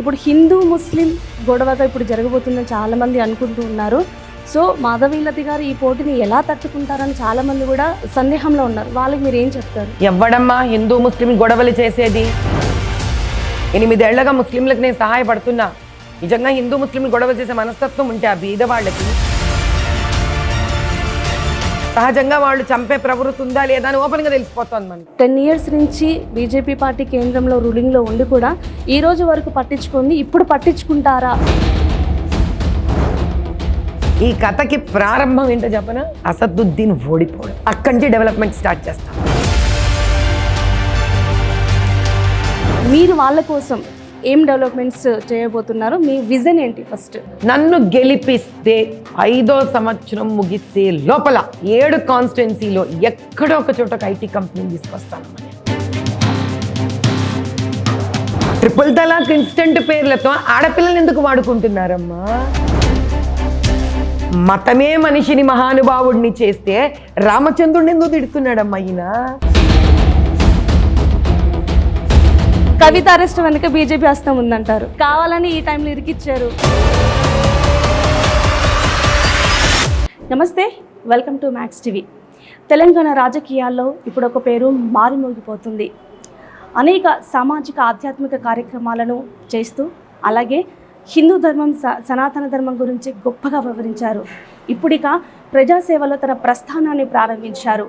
ఇప్పుడు హిందూ ముస్లిం గొడవగా ఇప్పుడు జరగబోతుందని చాలామంది అనుకుంటూ ఉన్నారు. సో మాధవీలత గారు ఈ పోటీని ఎలా తట్టుకుంటారని చాలామంది కూడా సందేహంలో ఉన్నారు. వాళ్ళకి మీరు ఏం చెప్తారు? ఎవ్వడమ్మా హిందూ ముస్లిం గొడవలు చేసేది? 8 ఏళ్లగా ముస్లింలకు నేను సహాయపడుతున్నా. నిజంగా హిందూ ముస్లింలు గొడవ చేసే మనస్తత్వం ఉంటే ఆ బీద వాళ్ళకి సహజంగా వాళ్ళు చంపే ప్రవృత్తి ఉందా లేదా అని ఓపెన్గా తెలిసిపోతుంది మనకి. 10 years నుంచి బీజేపీ పార్టీ కేంద్రంలో రూలింగ్లో ఉండి కూడా ఈ రోజు వరకు పట్టించుకుంది, ఇప్పుడు పట్టించుకుంటారా? ఈ కథకి ప్రారంభం ఏంటో చెప్పనా? అసదుద్దీన్ ఓడిపోవడం. అక్కడి నుంచి డెవలప్మెంట్ స్టార్ట్ చేస్తాం. మీరు వాళ్ళ కోసం ఏం డెవలప్మెంట్స్ చేయబోతున్నారు? మీ విజన్ ఏంటి? ఫస్ట్ నన్ను గెలిపిస్తే 5వ సంవత్సరం ముగిసే లోపల 7 కాన్స్టిట్యున్సీలో ఎక్కడో ఒక చోట ఐటీ కంపెనీని తీసుకొస్తాను. ట్రిపుల్ తలాక్ ఇన్స్టెంట్ పేర్లతో ఆడపిల్లలు ఎందుకు వాడుకుంటున్నారమ్మా? మతమే మనిషిని మహానుభావుడిని చేస్తే రామచంద్రుడిని ఎందుకు తిడుతున్నాడమ్మా ఈయన? కవిత అరెస్ట్ వెనుక బీజేపీ హస్తం ఉందంటారు. కావాలని ఈ టైంలో ఇరికిచ్చారు. నమస్తే, welcome to max TV. Telangana రాజకీయాల్లో ఇప్పుడు ఒక పేరు మారుమోగిపోతుంది. అనేక సామాజిక ఆధ్యాత్మిక కార్యక్రమాలను చేస్తూ అలాగే హిందూ ధర్మం సనాతన ధర్మం గురించి గొప్పగా వివరించారు. ఇప్పుడిక ప్రజాసేవలో తన ప్రస్థానాన్ని ప్రారంభించారు.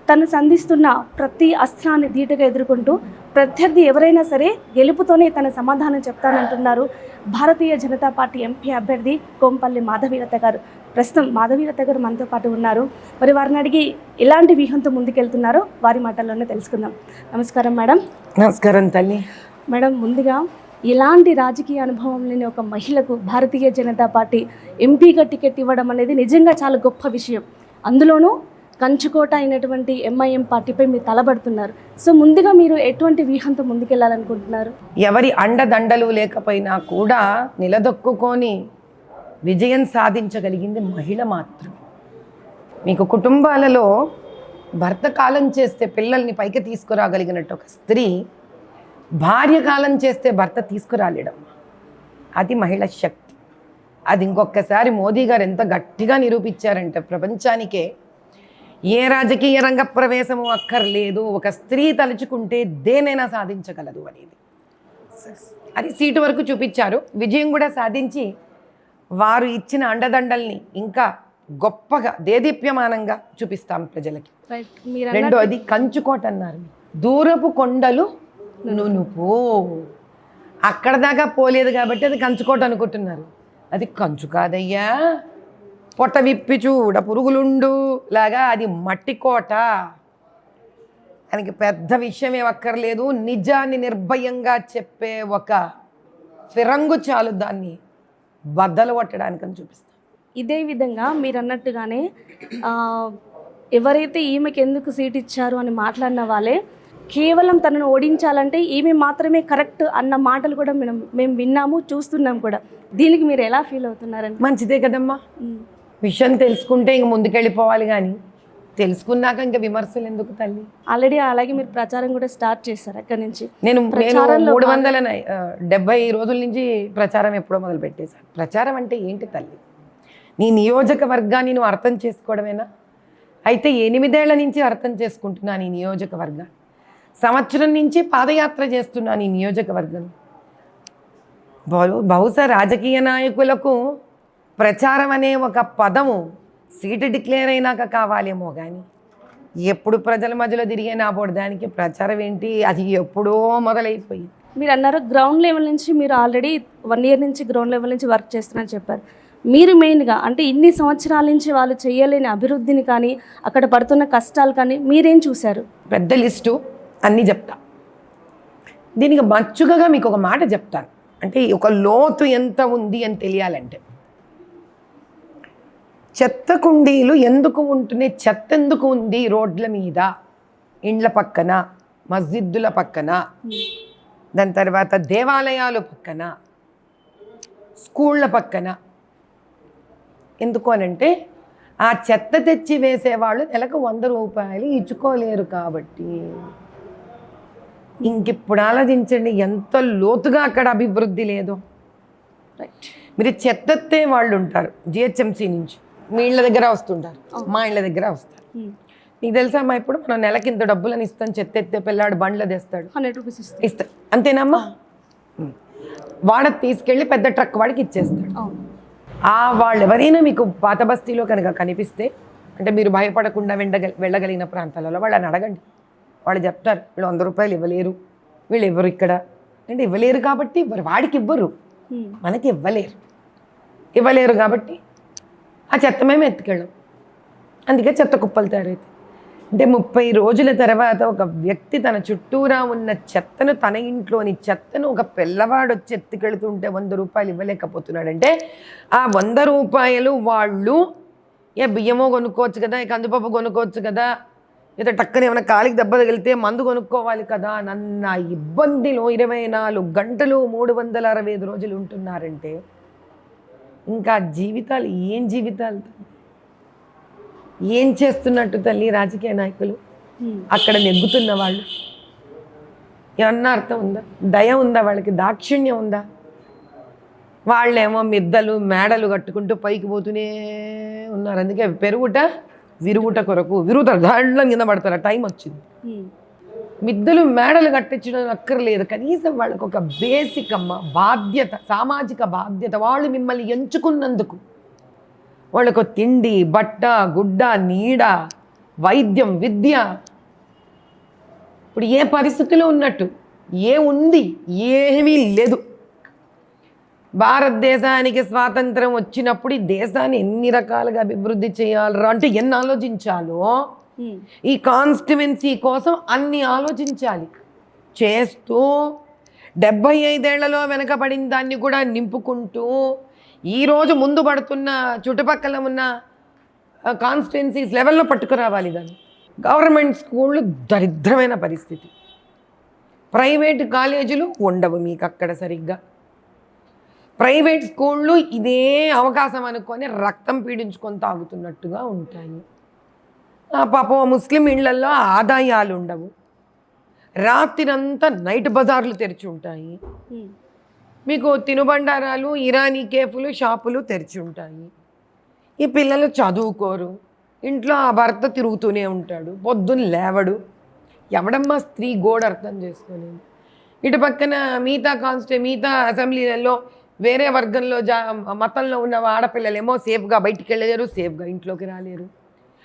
తను సంధిస్తున్న ప్రతి అస్త్రాన్ని ధీటుగా ఎదుర్కొంటూ ప్రత్యర్థి ఎవరైనా సరే గెలుపుతోనే తన సమాధానం చెప్తానంటున్నారు భారతీయ జనతా పార్టీ ఎంపీ అభ్యర్థి కోంపల్లి మాధవీలత గారు. ప్రస్తుతం మాధవీలత గారు మనతో పాటు ఉన్నారు. మరి వారిని అడిగి ఎలాంటి వ్యూహంతో ముందుకెళ్తున్నారో వారి మాటల్లోనే తెలుసుకుందాం. నమస్కారం మేడం. నమస్కారం తల్లి. మేడం, ముందుగా ఇలాంటి రాజకీయ అనుభవం లేని ఒక మహిళకు భారతీయ జనతా పార్టీ ఎంపీగా టికెట్ ఇవ్వడం అనేది నిజంగా చాలా గొప్ప విషయం. అందులోనూ కంచుకోట అయినటువంటి ఎంఐఎం పార్టీపై మీరు తలబడుతున్నారు. సో ముందుగా మీరు ఎటువంటి వ్యూహంతో ముందుకెళ్లాలనుకుంటున్నారు? ఎవరి అండదండలు లేకపోయినా కూడా నిలదొక్కుకొని విజయం సాధించగలిగింది మహిళ మాత్రమే. మీకు కుటుంబాలలో భర్త కాలం చేస్తే పిల్లల్ని పైకి తీసుకురాగలిగినట్టు ఒక స్త్రీ భార్య కాలం చేస్తే భర్త తీసుకురాలేడం, అది మహిళ శక్తి. అది ఇంకొకసారి మోదీ గారు ఎంత గట్టిగా నిరూపించారంటే ప్రపంచానికే ఏ రాజకీయ రంగ ప్రవేశము అక్కర్లేదు, ఒక స్త్రీ తలుచుకుంటే దేనైనా సాధించగలదు అనేది. అది సీటు వరకు చూపించారు. విజయం కూడా సాధించి వారు ఇచ్చిన అండదండల్ని ఇంకా గొప్పగా దేదీప్యమానంగా చూపిస్తాం ప్రజలకి. రెండోది కంచుకోట అన్నారు. దూరపు కొండలు నునుపు, అక్కడ దాకా పోలేదు కాబట్టి అది కంచుకోట అనుకుంటున్నారు. అది కంచు కాదయ్యా, పొట్ట విప్పి చూడ పురుగులుండు లాగా అది మట్టి కోట. దానికి పెద్ద విషయం ఏమక్కర్లేదు, నిజాన్ని నిర్భయంగా చెప్పే ఒక ఫిరంగు చాలు దాన్ని బద్దలు కొట్టడానికని చూపిస్తాం. ఇదే విధంగా మీరు అన్నట్టుగానే ఎవరైతే ఈమెకి ఎందుకు సీట్ ఇచ్చారు అని మాట్లాడిన వాళ్ళే కేవలం తనను ఓడించాలంటే ఈమె మాత్రమే కరెక్ట్ అన్న మాటలు కూడా మేము విన్నాము, చూస్తున్నాం కూడా. దీనికి మీరు ఎలా ఫీల్ అవుతున్నారండి? మంచిదే కదమ్మా, విషయం తెలుసుకుంటే ఇంక ముందుకెళ్ళిపోవాలి, కానీ తెలుసుకున్నాక ఇంకా విమర్శలు ఎందుకు తల్లి? ఆల్రెడీ అలాగే మీరు ప్రచారం కూడా స్టార్ట్ చేశారు. అక్కడి నుంచి నేను 370 రోజుల నుంచి ప్రచారం ఎప్పుడో మొదలు పెట్టేశాను. ప్రచారం అంటే ఏంటి తల్లి? నీ నియోజకవర్గాన్ని నువ్వు అర్థం చేసుకోవడమేనా? అయితే 8 ఏళ్ల నుంచి అర్థం చేసుకుంటున్నాను ఈ నియోజకవర్గాన్ని. సంవత్సరం నుంచి పాదయాత్ర చేస్తున్నాను ఈ నియోజకవర్గం. బహుశా రాజకీయ నాయకులకు ప్రచారం అనే ఒక పదము సీటు డిక్లేర్ అయినాక కావాలేమో, కానీ ఎప్పుడు ప్రజల మధ్యలో తిరిగే నాబోడు దానికి ప్రచారం ఏంటి? అది ఎప్పుడో మొదలైపోయింది. మీరు అన్నారు గ్రౌండ్ లెవెల్ నుంచి మీరు ఆల్రెడీ 1 year నుంచి గ్రౌండ్ లెవెల్ నుంచి వర్క్ చేస్తున్నారని చెప్పారు. మీరు మెయిన్గా అంటే ఇన్ని సంవత్సరాల నుంచి వాళ్ళు చేయలేని అభివృద్ధిని కానీ అక్కడ పడుతున్న కష్టాలు కానీ మీరేం చూశారు? పెద్ద లిస్టు అన్నీ చెప్తా. దీనికి మచ్చుకగా మీకు ఒక మాట చెప్తాను, అంటే ఒక లోతు ఎంత ఉంది అని తెలియాలంటే. చెత్త కుండీలు ఎందుకు ఉంటున్నాయి? చెత్త ఎందుకు ఉంది రోడ్ల మీద, ఇండ్ల పక్కన, మస్జిద్దుల పక్కన, దాని తర్వాత దేవాలయాల పక్కన, స్కూళ్ళ పక్కన? ఎందుకు అనంటే ఆ చెత్త తెచ్చి వేసేవాళ్ళు నెలకు 100 రూపాయలు ఇచ్చుకోలేరు కాబట్టి. ఇంకిప్పుడు ఆలోచించండి ఎంత లోతుగా అక్కడ అభివృద్ధి లేదో. రైట్. మీరు చెత్తెత్తే వాళ్ళు ఉంటారు జిహెచ్ఎంసీ నుంచి, మీ ఇళ్ళ దగ్గర వస్తుంటారు, మా ఇళ్ళ దగ్గర వస్తారు. నీకు తెలుసా అమ్మా, ఇప్పుడు మనం నెలకి ఇంత డబ్బులని ఇస్తాం, చెత్తెత్తే పిల్లాడు బండ్లో తెస్తాడు, 100 రూపీస్ ఇస్తాడు, అంతేనమ్మా. వాడ తీసుకెళ్ళి పెద్ద ట్రక్ వాడికి ఇచ్చేస్తాడు. వాళ్ళు ఎవరైనా మీకు పాత బస్తీలో కనుక కనిపిస్తే, అంటే మీరు భయపడకుండా వెళ్ళగలిగిన ప్రాంతాలలో వాళ్ళని అడగండి. వాళ్ళు చెప్తారు వీళ్ళు 100 రూపాయలు ఇవ్వలేరు, వీళ్ళు ఇవ్వరు ఇక్కడ అంటే. ఇవ్వలేరు కాబట్టి వాడికి ఇవ్వరు, మనకి ఇవ్వలేరు కాబట్టి ఆ చెత్త మేము ఎత్తుకెళ్ళం. అందుకే చెత్త కుప్పలు తయారైతాయి. అంటే 30 రోజుల తర్వాత ఒక వ్యక్తి తన చుట్టూరా ఉన్న చెత్తను, తన ఇంట్లోని చెత్తను ఒక పిల్లవాడు వచ్చి ఎత్తుకెళ్తుంటే 100 రూపాయలు ఇవ్వలేకపోతున్నాడంటే, ఆ 100 రూపాయలు వాళ్ళు బియ్యమో కొనుక్కోవచ్చు కదా, కందిపప్పు కొనుక్కోవచ్చు కదా, లేదా టక్కన ఏమైనా కాలికి దెబ్బ తగిలితే మందు కొనుక్కోవాలి కదా, నన్న ఇబ్బందిలో 24 గంటలు 365 రోజులు ఉంటున్నారంటే ఇంకా జీవితాలు ఏం జీవితాలు, ఏం చేస్తున్నట్టు తల్లి రాజకీయ నాయకులు, అక్కడ నెగ్గుతున్న వాళ్ళు. ఏమన్నా అర్థం ఉందా? దయ ఉందా వాళ్ళకి? దాక్షిణ్యం ఉందా? వాళ్ళేమో మిద్దలు మేడలు కట్టుకుంటూ పైకి పోతూనే ఉన్నారు. అందుకే పెరుగుట విరుగుట కొరకు విరుగుతారు, దాంట్లో కింద పడతారు. టైం వచ్చింది. మిద్దలు మేడలు కట్టించడం అక్కర్లేదు, కనీసం వాళ్ళకు ఒక బేసిక్ బాధ్యత, సామాజిక బాధ్యత. వాళ్ళు మిమ్మల్ని ఎంచుకున్నందుకు వాళ్ళకు తిండి, బట్ట, గుడ్డ, నీడ, వైద్యం, విద్య. ఇప్పుడు ఏ పరిస్థితిలో ఉన్నట్టు ఉంది? ఏమీ లేదు. భారతదేశానికి స్వాతంత్రం వచ్చినప్పుడు ఈ దేశాన్ని ఎన్ని రకాలుగా అభివృద్ధి చేయాలరా అంటే ఎన్ని ఆలోచించాలో, ఈ కాన్స్టిట్యువెన్సీ కోసం అన్ని ఆలోచించాలి. చేస్తూ 75 ఏళ్లలో వెనకబడిన దాన్ని కూడా నింపుకుంటూ ఈరోజు ముందు పడుతున్న చుట్టుపక్కల ఉన్న కాన్స్టిట్యువెన్సీస్ లెవెల్లో పట్టుకురావాలి దాన్ని. గవర్నమెంట్ స్కూళ్ళు దరిద్రమైన పరిస్థితి, ప్రైవేట్ కాలేజీలు ఉండవు మీకు అక్కడ సరిగ్గా. ప్రైవేట్ స్కూళ్ళు ఇదే అవకాశం అనుకొని రక్తం పీడించుకొని తాగుతున్నట్టుగా ఉంటాయి. పాపం ముస్లిం ఇళ్లల్లో ఆదాయాలు ఉండవు, రాత్రిరంతా నైట్ బజార్లు తెరిచి ఉంటాయి. మీకు తినుబండారాలు, ఇరానీ కేఫ్లు, షాపులు తెరిచి ఉంటాయి. ఈ పిల్లలు చదువుకోరు, ఇంట్లో ఆ భర్త తిరుగుతూనే ఉంటాడు, పొద్దున్న లేవడు. ఎవడమ్మా స్త్రీ గోడ అర్థం చేసుకొని? ఇటు పక్కన మిగతా అసెంబ్లీలలో వేరే వర్గంలో మతంలో ఉన్న ఆడపిల్లలేమో సేఫ్గా బయటికి వెళ్ళలేరు, సేఫ్గా ఇంట్లోకి రాలేరు.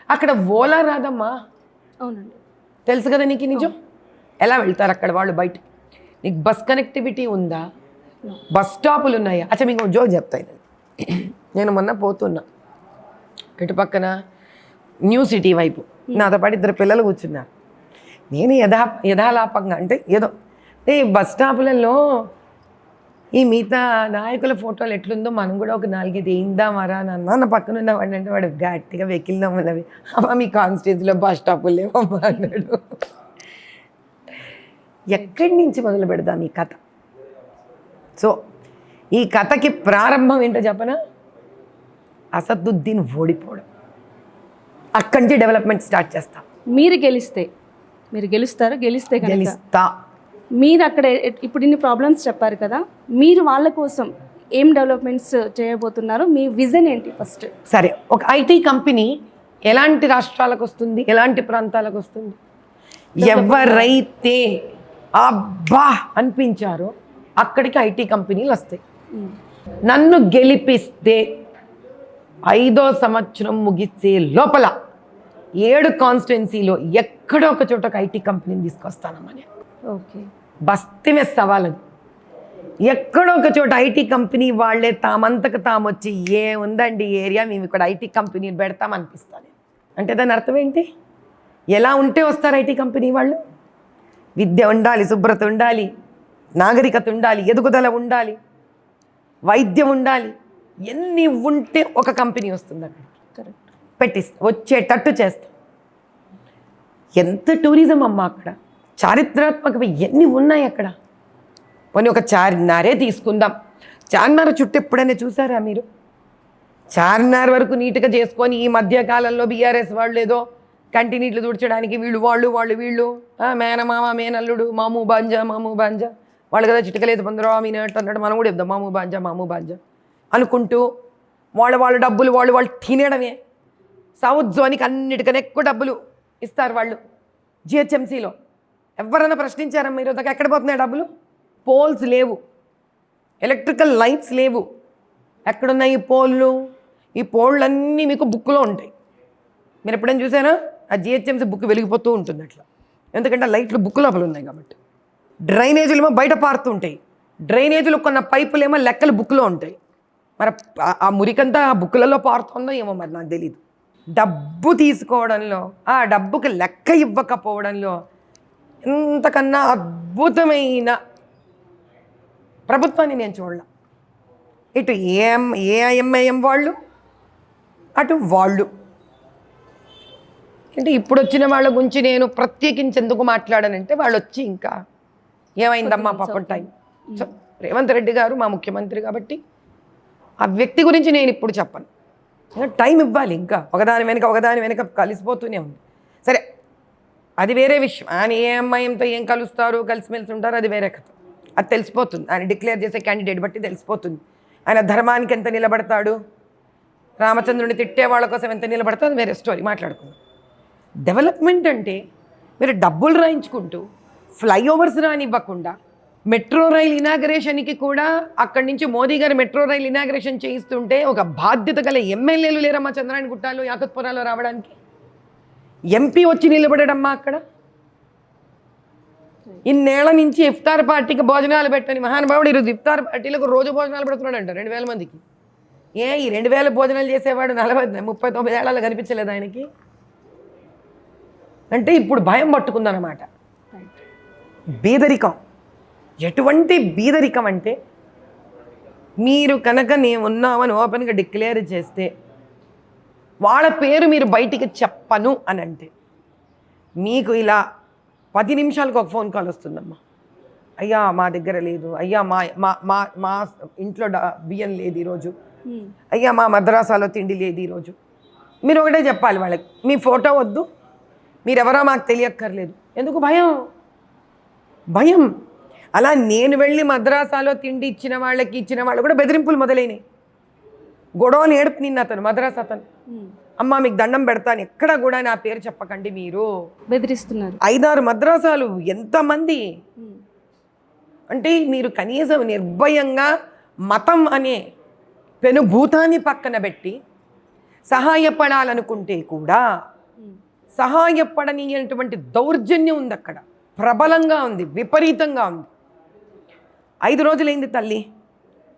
అక్కడ ఓలా రాదమ్మా. అవునండి, తెలుసు కదా నీకు నిజం. ఎలా వెళ్తారు అక్కడ వాళ్ళు బయటికి? నీకు బస్ కనెక్టివిటీ ఉందా? బస్ స్టాపులు ఉన్నాయా? అచ్చా మీకు జోక్ చెప్తాయి. నేను మొన్న పోతున్నా ఇటు పక్కన న్యూ సిటీ వైపు, నాతో పాటు 2 పిల్లలు కూర్చున్నారు. నేను యథాలాపంగా అంటే ఏదో బస్ స్టాపులలో ఈ మిగతా నాయకుల ఫోటోలు ఎట్లుందో మనం కూడా ఒక 4-5 వేయిందామారా నా పక్కన ఉన్నవాడు అంటే వాడు గట్టిగా వెకిల్దాం ఉన్నవి. అమ్మా మీ కాన్స్టిట్యూన్సీలో బస్ స్టాపులు లేవమ్మా అన్నాడు. ఎక్కడి నుంచి మొదలు పెడదాం ఈ కథ? సో ఈ కథకి ప్రారంభం ఏంటో చెప్పనా? అసదుద్దీన్ ఓడిపోవడం. అక్కడి నుంచి డెవలప్మెంట్ స్టార్ట్ చేస్తాం. మీరు గెలుస్తారు, గెలిస్తా. మీరు అక్కడ ఇప్పుడు ఇన్ని ప్రాబ్లమ్స్ చెప్పారు కదా, మీరు వాళ్ళ కోసం ఏం డెవలప్మెంట్స్ చేయబోతున్నారు? మీ విజన్ ఏంటి ఫస్ట్? సరే, ఒక ఐటీ కంపెనీ ఎలాంటి రాష్ట్రాలకు వస్తుంది, ఎలాంటి ప్రాంతాలకు వస్తుంది? ఎవరైతే అబ్బా అనిపించారో అక్కడికి ఐటీ కంపెనీలు వస్తాయి. నన్ను గెలిపిస్తే 5వ సంవత్సరం ముగిసే లోపల 7 కాన్స్టిట్యున్సీలో ఎక్కడో ఒక చోట ఒక ఐటీ కంపెనీని తీసుకొస్తానమ్మని. ఓకే, బస్తీ మీద సవాలది. ఎక్కడో ఒక చోట ఐటీ కంపెనీ వాళ్ళే తామంతకు తాము వచ్చి ఉందండి ఏరియా, మేము ఇక్కడ ఐటీ కంపెనీని పెడతామనిపిస్తాను. అంటే దాని అర్థం ఏంటి? ఎలా ఉంటే వస్తారు ఐటీ కంపెనీ వాళ్ళు? విద్య ఉండాలి, శుభ్రత ఉండాలి, నాగరికత ఉండాలి, ఎదుగుదల ఉండాలి, వైద్యం ఉండాలి. ఎన్ని ఉంటే ఒక కంపెనీ వస్తుంది అక్కడ. కరెక్ట్, వచ్చేటట్టు చేస్తాం. ఎంత టూరిజం అమ్మా అక్కడ, చారిత్రాత్మకవి ఎన్ని ఉన్నాయి అక్కడ. పోనీ ఒక చార్మినారే తీసుకుందాం. చార్మినార్ చుట్టూ ఎప్పుడైనా చూసారా మీరు? చార్మినార్ వరకు నీట్గా చేసుకొని ఈ మధ్యకాలంలో బీఆర్ఎస్ వాళ్ళు ఏదో కంటినీట్లు తుడ్చడానికి వీళ్ళు మేనమామ మేనల్లుడు మాము బాంజా వాళ్ళు కదా చిటికలేదు పందరా మీనట్టు అన్నాడు. మనం కూడా చెప్దాం మాము బాంజా అనుకుంటూ వాళ్ళ డబ్బులు వాళ్ళు తినడమే. సౌత్ జోన్కి అన్నిటికన్నా ఎక్కువ డబ్బులు ఇస్తారు వాళ్ళు జిహెచ్ఎంసీలో. ఎవరైనా ప్రశ్నించారా మీరు? ఎక్కడ పోతున్నాయి డబ్బులు? పోల్స్ లేవు, ఎలక్ట్రికల్ లైట్స్ లేవు. ఎక్కడున్నాయి ఈ పోల్లు? ఈ పోళ్ళన్నీ మీకు బుక్లో ఉంటాయి. మీరు ఎప్పుడైనా చూసారా? ఆ జిహెచ్ఎంసీ బుక్ వెలిగిపోతూ ఉంటుంది అట్లా, ఎందుకంటే లైట్లు బుక్ లోపల ఉన్నాయి కాబట్టి. డ్రైనేజీలు ఏమో బయట పారుతూ ఉంటాయి. డ్రైనేజీలు కొన్న పైపులేమో లెక్కలు బుక్లో ఉంటాయి. మరి ఆ మురికంతా ఆ బుక్లలో పారుతుందో ఏమో మరి నాకు తెలీదు. డబ్బు తీసుకోవడంలో, ఆ డబ్బుకి లెక్క ఇవ్వకపోవడంలో ఇంతకన్నా అద్భుతమైన ప్రభుత్వాన్ని నేను చూడలే. ఇటు ఏఐఎంఐఎం వాళ్ళు, అటు వాళ్ళు. అంటే ఇప్పుడు వచ్చిన వాళ్ళ గురించి నేను ప్రత్యేకించి ఎందుకు మాట్లాడానంటే, వాళ్ళు వచ్చి ఇంకా ఏమైందమ్మా పాపం టైం. సో రేవంత్ రెడ్డి గారు మా ముఖ్యమంత్రి కాబట్టి ఆ వ్యక్తి గురించి నేను ఇప్పుడు చెప్పను. టైం ఇవ్వాలి. ఇంకా ఒకదాని వెనక కలిసిపోతూనే ఉంది. సరే, అది వేరే విషయం. ఆయన ఏఎంఐఎంతో ఏం కలుస్తారు, కలిసిమెలిసి ఉంటారు, అది వేరే కథ. అది తెలిసిపోతుంది. ఆయన డిక్లేర్ చేసే క్యాండిడేట్ బట్టి తెలిసిపోతుంది. ఆయన ధర్మానికి ఎంత నిలబడతాడు, రామచంద్రుని తిట్టే వాళ్ళ కోసం ఎంత నిలబడతాడు, అది వేరే స్టోరీ, మాట్లాడుకుందాం. డెవలప్మెంట్ అంటే మీరు డబ్బులు రాయించుకుంటూ ఫ్లైఓవర్స్ రానివ్వకుండా, మెట్రో రైల్ ఇనాగరేషన్కి కూడా అక్కడి నుంచి మోదీ గారు మెట్రో రైల్ ఇనాగరేషన్ చేయిస్తుంటే ఒక బాధ్యత గల ఎమ్మెల్యేలు లేరమ్మా చంద్రాయణ గుట్టాలు యాకత్పురాలో రావడానికి. ఎంపీ వచ్చి నిలబడమ్మా అక్కడ. ఇన్నేళ్ల నుంచి ఇఫ్తార్ పార్టీకి భోజనాలు పెట్టని మహానుభావుడు ఈరోజు ఇఫ్తార్ పార్టీలకు రోజు భోజనాలు పెడుతున్నాడంట 2000 మందికి. ఈ 2000 భోజనాలు చేసేవాడు 39 ఏళ్ళలో కనిపించలేదు ఆయనకి. అంటే ఇప్పుడు భయం పట్టుకుందన్నమాట. బీదరికం, ఎటువంటి బీదరికం అంటే, మీరు కనుక నేను ఉన్నామని ఓపెన్గా డిక్లేర్ చేస్తే వాళ్ళ పేరు మీరు బయటికి చెప్పను అని అంటే, మీకు ఇలా 10 నిమిషాలకు ఒక ఫోన్ కాల్ వస్తుందమ్మా. అయ్యా మా దగ్గర లేదు, అయ్యా మా ఇంట్లో బియ్యం లేదు ఈరోజు, అయ్యా మా మద్రాసాలో తిండి లేదు ఈరోజు. మీరు ఒకటే చెప్పాలి వాళ్ళకి, మీ ఫోటో వద్దు, మీరెవరో మాకు తెలియక్కర్లేదు. ఎందుకు? భయం. అలా నేను వెళ్ళి మద్రాసాలో తిండి ఇచ్చిన వాళ్ళు కూడా బెదిరింపులు మొదలైనాయి. గొడవని ఏడుపు నిన్న అతను మద్రాసా అతను, అమ్మ మీకు దండం పెడతాను, ఎక్కడ కూడా నా పేరు చెప్పకండి, మీరు బెదిరిస్తున్నారు. 5-6 మద్రాసాలు, ఎంతమంది అంటే మీరు కనీసం నిర్భయంగా మతం అనే పెనుభూతాన్ని పక్కన పెట్టి సహాయపడాలనుకుంటే కూడా సహాయపడనీయటువంటి దౌర్జన్యం ఉంది అక్కడ, ప్రబలంగా ఉంది, విపరీతంగా ఉంది. 5 రోజులైంది తల్లి.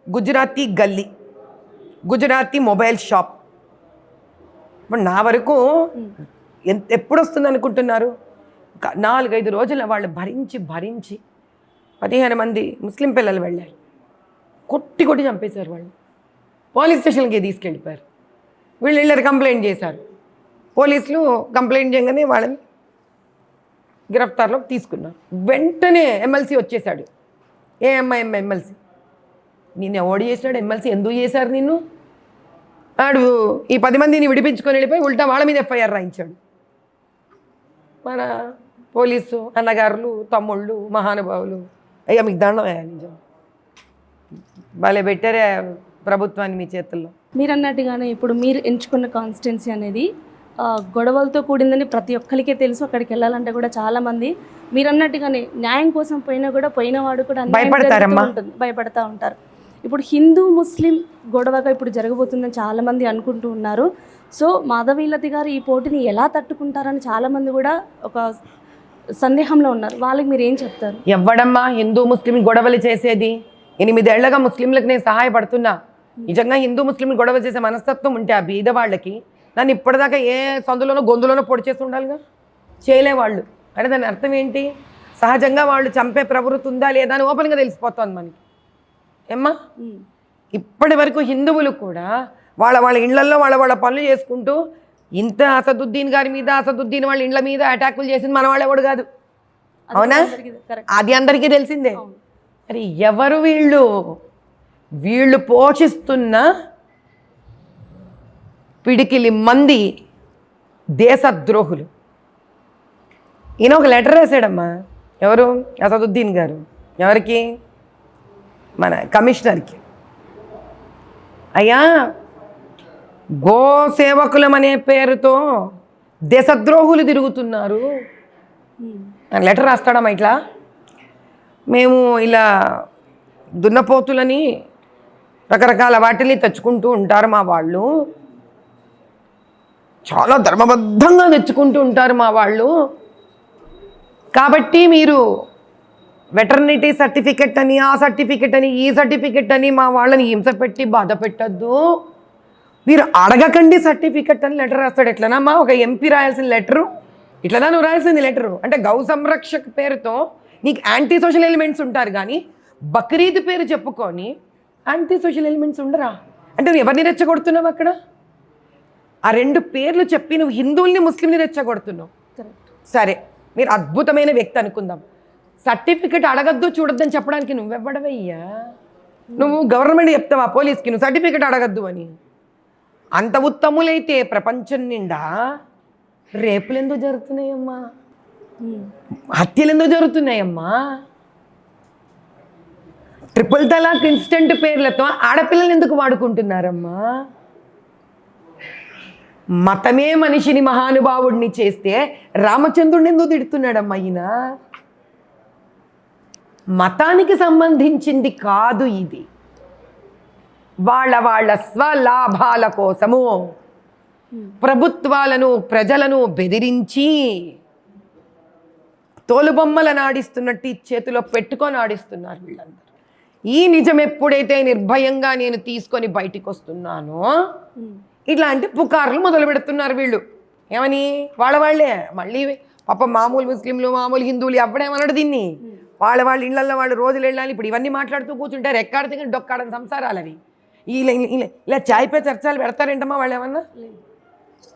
గుజరాతీ గల్లీ, గుజరాతీ మొబైల్ షాప్. ఇప్పుడు నా వరకు ఎప్పుడు వస్తుంది అనుకుంటున్నారు? 4-5 రోజుల వాళ్ళు భరించి 15 మంది ముస్లిం పిల్లలు వెళ్ళారు. కొట్టి చంపేశారు వాళ్ళు. పోలీస్ స్టేషన్కి తీసుకెళ్ళిపోయారు. వీళ్ళు వెళ్ళారు, కంప్లైంట్ చేశారు. పోలీసులు కంప్లైంట్ చేయగానే వాళ్ళని గిరఫ్తార్లోకి తీసుకున్నారు. వెంటనే ఎమ్మెల్సీ వచ్చేసాడు. ఎమ్మెల్సీ నిన్ను ఎవడు చేసినాడు? ఎమ్మెల్సీ ఎందుకు చేశారు నిన్ను? ఆడు ఈ 10 మందిని విడిపించుకొని వెళ్ళిపోయి ఉల్టా వాళ్ళ మీద ఎఫ్ఐఆర్ రాయించాడు. మన పోలీసు అన్నగారులు, తమ్ముళ్ళు, మహానుభావులు, అయ్యా మీకు దండం నిజం, భలే పెట్టారే ప్రభుత్వాన్ని మీ చేతుల్లో. మీరు అన్నట్టుగానే ఇప్పుడు మీరు ఎంచుకున్న కాన్స్టిట్యున్సీ అనేది గొడవలతో కూడిందని ప్రతి ఒక్కరికే తెలుసు. అక్కడికి వెళ్ళాలంటే కూడా చాలామంది మీరు అన్నట్టుగానే న్యాయం కోసం పోయినా కూడా పోయినవాడు కూడా భయపడతా ఉంటారు. ఇప్పుడు హిందూ ముస్లిం గొడవగా ఇప్పుడు జరగబోతుందని చాలామంది అనుకుంటూ ఉన్నారు. సో మాధవీలత గారు ఈ పోటీని ఎలా తట్టుకుంటారని చాలామంది కూడా ఒక సందేహంలో ఉన్నారు. వాళ్ళకి మీరు ఏం చెప్తారు? ఎవ్వడమ్మా హిందూ ముస్లిం గొడవలు చేసేది? 8 ఏళ్లుగా ముస్లింలకు నేను సహాయపడుతున్నా. నిజంగా హిందూ ముస్లిం గొడవ చేసే మనస్తత్వం ఉంటే ఆ బీద వాళ్ళకి నన్ను ఇప్పటిదాకా ఏ సందులోనో గొంతులోనో పొడి చేసి ఉండాలిగా. చేయలేవాళ్ళు అంటే దాని అర్థం ఏంటి? సహజంగా వాళ్ళు చంపే ప్రవృత్తి ఉందా లేదా అని ఓపెన్గా తెలిసిపోతుంది మనకి. ఏమ్మా, ఇప్పటి వరకు హిందువులు కూడా వాళ్ళ ఇళ్లల్లో వాళ్ళ పనులు చేసుకుంటూ ఇంత అసదుద్దీన్ గారి మీద, అసదుద్దీన్ వాళ్ళ ఇళ్ల మీద అటాకులు చేసింది మన వాళ్ళు ఎవడు కాదు. అవునా? అది అందరికీ తెలిసిందే. మరి ఎవరు వీళ్ళు పోషిస్తున్న పిడికిలి మంది దేశద్రోహులు. ఈయన ఒక లెటర్ రాశాడమ్మా. ఎవరు? అసదుద్దీన్ గారు. ఎవరికి? మన కమిషనర్కి. అయ్యా, గో సేవకులం అనే పేరుతో దేశద్రోహులు తిరుగుతున్నారు అని లెటర్ రాస్తాడమ్మా. ఇట్లా మేము ఇలా దున్నపోతులని రకరకాల వాటిని తెచ్చుకుంటూ ఉంటారు మా వాళ్ళు, చాలా ధర్మబద్ధంగా తెచ్చుకుంటూ ఉంటారు మా వాళ్ళు, కాబట్టి మీరు వెటర్నిటీ సర్టిఫికెట్ అని, ఆ సర్టిఫికెట్ అని, ఈ సర్టిఫికెట్ అని మా వాళ్ళని హింస పెట్టి బాధ పెట్టద్దు, మీరు అడగకండి సర్టిఫికెట్ అని లెటర్ రాస్తాడు. ఎట్లనమ్మా ఒక ఎంపీ రాయాల్సిన లెటరు? ఇట్లనా నువ్వు రాయాల్సింది లెటరు? అంటే గౌ సంరక్షక్ పేరుతో నీకు యాంటీ సోషల్ ఎలిమెంట్స్ ఉంటారు, కానీ బక్రీద్ పేరు చెప్పుకొని యాంటీ సోషల్ ఎలిమెంట్స్ ఉండరా? అంటే నువ్వు ఎవరిని రెచ్చగొడుతున్నావు అక్కడ? ఆ రెండు పేర్లు చెప్పి నువ్వు హిందువుల్ని ముస్లింని రెచ్చగొడుతున్నావు. సరే, మీరు అద్భుతమైన వ్యక్తి అనుకుందాం, సర్టిఫికెట్ అడగద్దు చూడొద్దని చెప్పడానికి నువ్వెవ్వడవయ్యా? నువ్వు గవర్నమెంట్ చెప్తావా పోలీస్కి నువ్వు సర్టిఫికెట్ అడగద్దు అని? అంత ఉత్తములైతే ప్రపంచం నిండా రేపులు ఎందుకు జరుగుతున్నాయమ్మా? హత్యలు ఎందుకు జరుగుతున్నాయమ్మా? ట్రిపుల్ తలాక్ ఇన్స్టెంట్ పేర్లతో ఆడపిల్లలు ఎందుకు వాడుకుంటున్నారమ్మా? మతమే మనిషిని మహానుభావుడిని చేస్తే రామచంద్రుడిని ఎందుకు తిడుతున్నాడమ్మా ఈయన? మతానికి సంబంధించింది కాదు ఇది. వాళ్ళ స్వలాభాల కోసము ప్రభుత్వాలను ప్రజలను బెదిరించి తోలుబొమ్మలను ఆడిస్తున్నట్టు ఈ చేతిలో పెట్టుకొని ఆడిస్తున్నారు వీళ్ళందరూ. ఈ నిజం ఎప్పుడైతే నిర్భయంగా నేను తీసుకొని బయటికి వస్తున్నానో ఇట్లాంటి పుకార్లు మొదలు పెడుతున్నారు వీళ్ళు. ఏమని? వాళ్ళే మళ్ళీ పాప మామూలు ముస్లింలు మామూలు హిందువులు ఎవడేమన్నాడు దీన్ని? వాళ్ళ ఇళ్లలో వాళ్ళు రోజులు వెళ్ళాలి. ఇప్పుడు ఇవన్నీ మాట్లాడుతూ కూర్చుంటారు, ఎక్కాడితే కానీ డొక్కాడని సంసారాలు అవి. ఇలా చాయ్ పే చర్చలు పెడతారేంటమ్మా వాళ్ళు? ఏమన్నా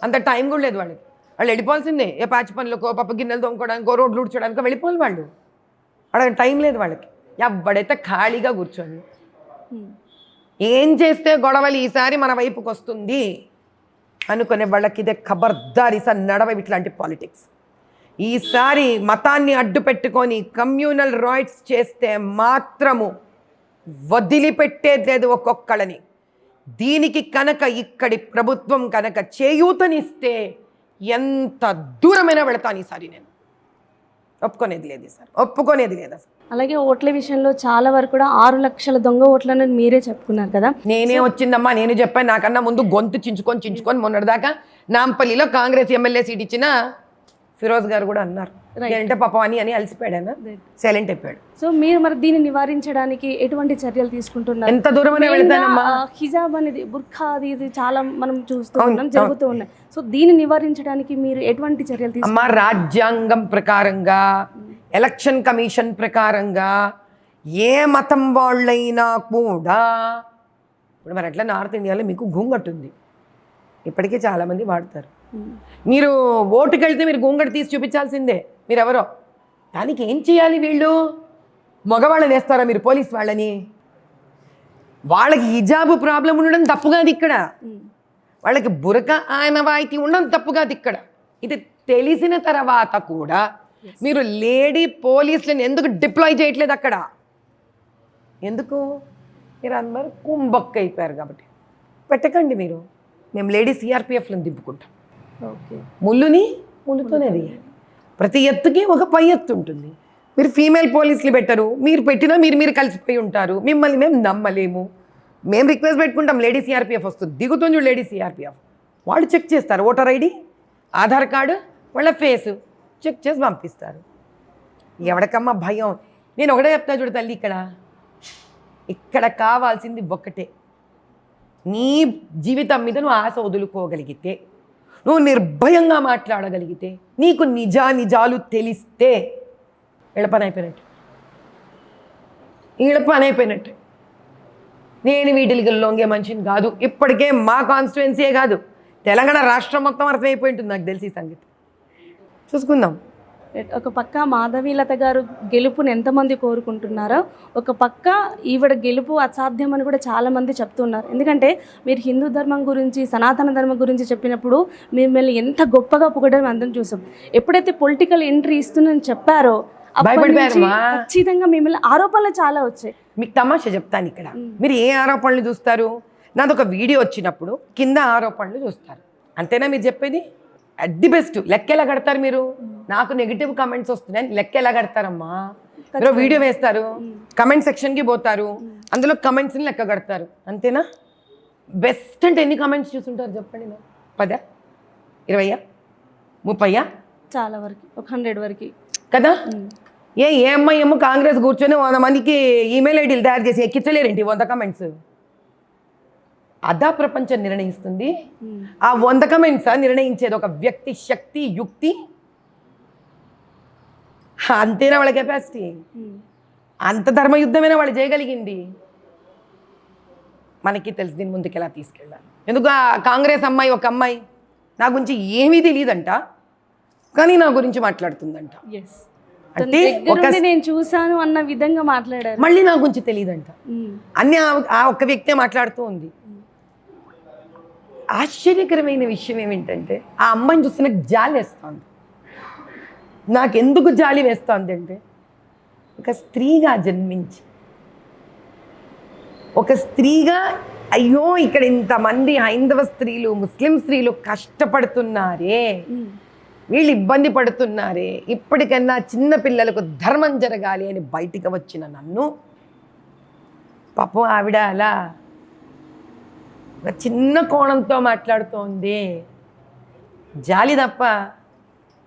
అంత టైం కూడా లేదు వాళ్ళకి. వాళ్ళు వెళ్ళిపోవాల్సిందే, ఏ పాచి పనులకో పప్పు గిన్నెలు తోముకోవడానికో రోడ్లు ఉడ్చడానికో వెళ్ళిపోవాలి వాళ్ళు. వాళ్ళకి టైం లేదు వాళ్ళకి. ఎవడైతే ఖాళీగా కూర్చొని ఏం చేస్తే గొడవలు ఈసారి మన వైపుకి వస్తుంది అనుకునే వాళ్ళకి ఇదే ఖబర్దార్. ఈసారి నడవ ఇట్లాంటి పాలిటిక్స్. ఈసారి మతాన్ని అడ్డు పెట్టుకొని కమ్యూనల్ రైట్స్ చేస్తే మాత్రము వదిలిపెట్టేది లేదు ఒక్కొక్కళ్ళని. దీనికి కనుక ఇక్కడి ప్రభుత్వం కనుక చేయూతనిస్తే ఎంత దూరమైనా వెళతాను ఈసారి. నేను ఒప్పుకునేది లేదు ఈసారి, ఒప్పుకునేది లేదు అసలు. అలాగే ఓట్ల విషయంలో చాలా వరకు కూడా 6 లక్షల దొంగ ఓట్లను మీరే చెప్పుకున్నారు కదా. నేనే వచ్చిందమ్మా, నేను చెప్పాను. నాకన్నా ముందు గొంతు చించుకొని మొన్నటిదాకా నాంపల్లిలో కాంగ్రెస్ ఎమ్మెల్యే సీట్ ఇచ్చిన ఫిరోజ్ గారు కూడా అన్నారు, అంటే పాపం అని అలసిపోయాడు, సైలెంట్ అయిపోయాడు. సో మీరు మరి దీన్ని నివారించడానికి ఎటువంటి చర్యలు తీసుకుంటున్నారు? ఎంత దూరమైనా వెళ్తానమ్మా. హిజాబ్ అనేది, బుర్ఖా అది ఇది చాలా మనం చూస్తూ ఉన్నాం, జరుగుతూ ఉన్నాయి. సో దీన్ని నివారించడానికి మీరు ఎటువంటి చర్యలు తీసుకుంటారు? అమ్మా, రాజ్యాంగం ప్రకారంగా, ఎలక్షన్ కమిషన్ ప్రకారంగా ఏ మతం వాళ్ళైనా కూడా, ఇప్పుడు మరి అట్లా నార్త్ ఇండియాలో మీకు గూంగట్ ఉంది, ఇప్పటికీ చాలామంది వాడతారు. మీరు ఓటుకి వెళ్తే మీరు గూంగట్ తీసి చూపించాల్సిందే మీరెవరో. దానికి ఏం చేయాలి? వీళ్ళు మగవాళ్ళని వేస్తారా మీరు పోలీస్ వాళ్ళని? వాళ్ళకి హిజాబు ప్రాబ్లం ఉండడం తప్పు కాదు ఇక్కడ, వాళ్ళకి బురకా ఆనవాయితీ ఉండడం తప్పు కాదు ఇక్కడ. ఇది తెలిసిన తర్వాత కూడా మీరు లేడీ పోలీసులను ఎందుకు డిప్లాయ్ చేయట్లేదు అక్కడ? ఎందుకు? మీరు అందరూ కుంభక్క అయిపోయారు కాబట్టి. పెట్టకండి మీరు, మేము లేడీ సిఆర్పిఎఫ్లను దింపుకుంటాం. ముళ్ళుతోనే తీయాలి. ప్రతి ఎత్తుకి ఒక పై ఎత్తు ఉంటుంది. మీరు ఫీమేల్ పోలీసులు పెట్టరు, మీరు పెట్టినా మీరు కలిసిపోయి ఉంటారు. మిమ్మల్ని మేము నమ్మలేము. మేము రిక్వెస్ట్ పెట్టుకుంటాం, లేడీ సిఆర్పిఎఫ్ వస్తుంది, దిగుతుంది లేడీ సిఆర్పిఎఫ్. వాళ్ళు చెక్ చేస్తారు, ఓటర్ ఐడి, ఆధార్ కార్డు, వాళ్ళ ఫేసు చెక్ చేసి పంపిస్తారు. ఎవరికమ్మా భయం? నేను ఒకటే చెప్తా చూడు తల్లి, ఇక్కడ కావాల్సింది ఒక్కటే, నీ జీవితం మీద నువ్వు ఆశ వదులుకోగలిగితే, నువ్వు నిర్భయంగా మాట్లాడగలిగితే, నీకు నిజాలు తెలిస్తే వీళ్ళ పని అయిపోయినట్టు. నేను వీటికి లొంగే మనిషిని కాదు. ఇప్పటికే మా కాన్స్టిట్యుయెన్సీయే కాదు, తెలంగాణ రాష్ట్రం మొత్తం అర్థమైపోయి ఉంటుంది నాకు తెలిసి. సంగతి చూసుకుందాం. ఒక పక్క మాధవీలత గారు గెలుపుని ఎంతమంది కోరుకుంటున్నారో, ఒక పక్క ఈవిడ గెలుపు అసాధ్యం అని కూడా చాలామంది చెప్తున్నారు. ఎందుకంటే మీరు హిందూ ధర్మం గురించి, సనాతన ధర్మం గురించి చెప్పినప్పుడు మిమ్మల్ని ఎంత గొప్పగా పొగడడం అందరం చూసాం. ఎప్పుడైతే పొలిటికల్ ఎంట్రీ ఇస్తుందని చెప్పారో అప్పటి నుంచి ఖచ్చితంగా మిమ్మల్ని ఆరోపణలు చాలా వచ్చాయి. మీకు తమాషా చెప్తాను ఇక్కడ. మీరు ఏ ఆరోపణలు చూస్తారు? నాదొక వీడియో వచ్చినప్పుడు కింద ఆరోపణలు చూస్తారు, అంతేనా మీరు చెప్పేది? అట్ ది బెస్ట్ లెక్క ఎలా కడతారు మీరు? నాకు నెగిటివ్ కమెంట్స్ వస్తున్నాయని లెక్క ఎలా కడతారమ్మా? మీరు వీడియో వేస్తారు, కమెంట్ సెక్షన్కి పోతారు, అందులో కమెంట్స్ని లెక్క కడతారు, అంతేనా? బెస్ట్ అంటే ఎన్ని కమెంట్స్ చూసుంటారు చెప్పండి? 10, 20, 30? చాలా వరకు ఒక 100 వరకు కదా. ఏ అమ్మాయి ఏమో కాంగ్రెస్ కూర్చొని 100 మందికి ఈమెయిల్ ఐడీలు తయారు చేసి ఎక్కించలేరేంటి 100 కమెంట్స్? అదా ప్రపంచం నిర్ణయిస్తుంది. ఆ 100 కమెంట్స్ నిర్ణయించేది ఒక వ్యక్తి శక్తి, యుక్తి, అంతేనా వాళ్ళ కెపాసిటీ? అంత ధర్మయుద్ధమైనా వాళ్ళు చేయగలిగింది. మనకి తెలుసు దీని ముందుకు ఎలా తీసుకెళ్ళాలి. ఎందుకు ఆ కాంగ్రెస్ అమ్మాయి, ఒక అమ్మాయి నా గురించి ఏమీ తెలియదంట, కానీ నా గురించి మాట్లాడుతుందంట. అంటే నేను చూసాను అన్న విధంగా మాట్లాడారు. మళ్ళీ నా గురించి తెలియదంట, అన్ని ఆ ఒక్క వ్యక్తే మాట్లాడుతూ ఉంది. ఆశ్చర్యకరమైన విషయం ఏమిటంటే ఆ అమ్మాయిని చూస్తే నాకు జాలి వేస్తుంది. నాకెందుకు జాలి వేస్తుంది అంటే, ఒక స్త్రీగా జన్మించి, ఒక స్త్రీగా అయ్యో ఇక్కడ ఇంతమంది హైందవ స్త్రీలు, ముస్లిం స్త్రీలు కష్టపడుతున్నారే, వీళ్ళు ఇబ్బంది పడుతున్నారే, ఇప్పటికన్నా చిన్న పిల్లలకు ధర్మం జరగాలి అని బయటికి వచ్చిన నన్ను పాపం ఆవిడ అలా ఒక చిన్న కోణంతో మాట్లాడుతోంది. జాలి తప్ప